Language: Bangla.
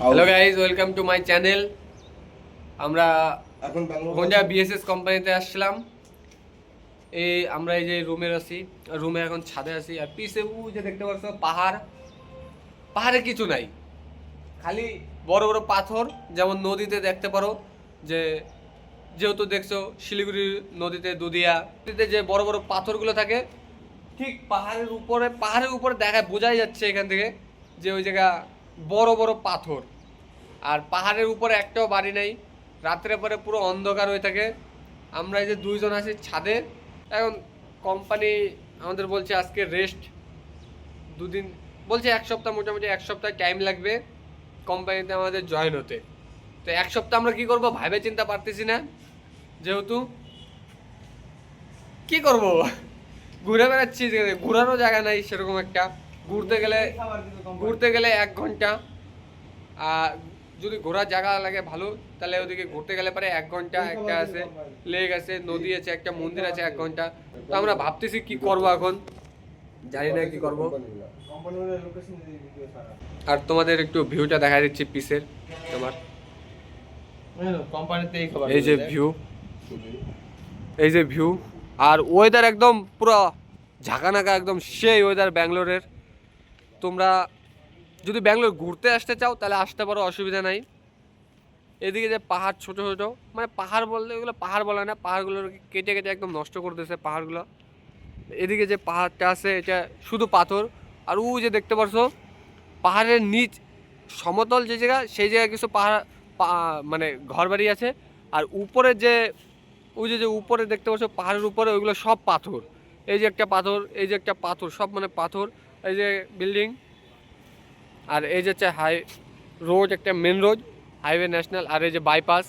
Hello guys, welcome to my channel. আমরা এখন হোন্ডা বিএসএস কোম্পানিতে আসছিলাম। আমরা এই যে রুমে আছি, রুমে এখন ছাদে আছি। আর পিছে যে দেখতে পাচ্ছ পাহাড়, পাহাড়ে কিছু নাই, খালি বড় বড় পাথর। যেমন নদীতে দেখতে পারো যে, যেহেতু দেখছো শিলিগুড়ি নদীতে দুধিয়া নদীতে যে বড় বড় পাথরগুলো থাকে, ঠিক পাহাড়ের উপরে দেখা বোঝাই যাচ্ছে এখান থেকে যে ওই জায়গা বড় বড় পাথর। আর পাহাড়ের উপরে একটাও বাড়ি নাই, রাত্রে পরে পুরো অন্ধকার হয়ে থাকে। আমরা এই যে দুইজন আছি ছাদে। এখন কোম্পানি আমাদের বলছে আজকে রেস্ট, দুদিন বলছে, এক সপ্তাহ, মোটামুটি এক সপ্তাহ টাইম লাগবে কোম্পানিতে আমাদের জয়েন হতে। তো এক সপ্তাহ আমরা কি করব ভাবে চিন্তা পারতেছি না, যেহেতু কি করব, ঘুরে বেড়াচ্ছি, ঘোরারও জায়গা নাই সেরকম একটা। ঘুরতে গেলে 1 ঘন্টা, আর যদি ঘোরার জায়গা লাগে ভালো, তাহলে ওদিকে ঘুরতে গেলে পরে 1 ঘন্টা। একটা আছে লেক আছে, নদী আছে, একটা মন্দির আছে, 1 ঘন্টা। তো আমরা ভাবতেছি কি করব এখন, জানি না কি করব। আর তোমাদের একটু ভিউটা দেখা দিচ্ছি পিসের, তোমার এই যে ভিউ, এই যে ভিউ। আর ওয়েদার একদম পুরো ঝাঁকানাকা, একদম সেই ওয়েদার ব্যাঙ্গালোরের। তোমরা যদি ব্যাঙ্গালোর ঘুরতে আসতে চাও তাহলে আসতে পারো, অসুবিধা নাই। এদিকে যে পাহাড়, ছোট ছোট, মানে পাহাড় বলতে এগুলো পাহাড় বলে না, পাহাড়গুলো কেটে কেটে একদম নষ্ট করে দিয়েছে পাহাড়গুলো। এদিকে যে পাহাড়টা আছে এটা শুধু পাথর। আর ও যে দেখতে পারছো পাহাড়ের নিচ সমতল যে জায়গা, সেই জায়গায় কিছু পাহাড়, মানে ঘর বাড়ি আছে। আর উপরে যে ওই যে উপরে দেখতে পাচ্ছ পাহাড়ের উপরে, ওইগুলো সব পাথর। এই যে একটা পাথর, এই যে একটা পাথর, সব মানে পাথর। এই যে বিল্ডিং, আর এই যে হচ্ছে রোড, একটা মেন রোড, হাইওয়ে ন্যাশনাল। আর এই যে বাইপাস,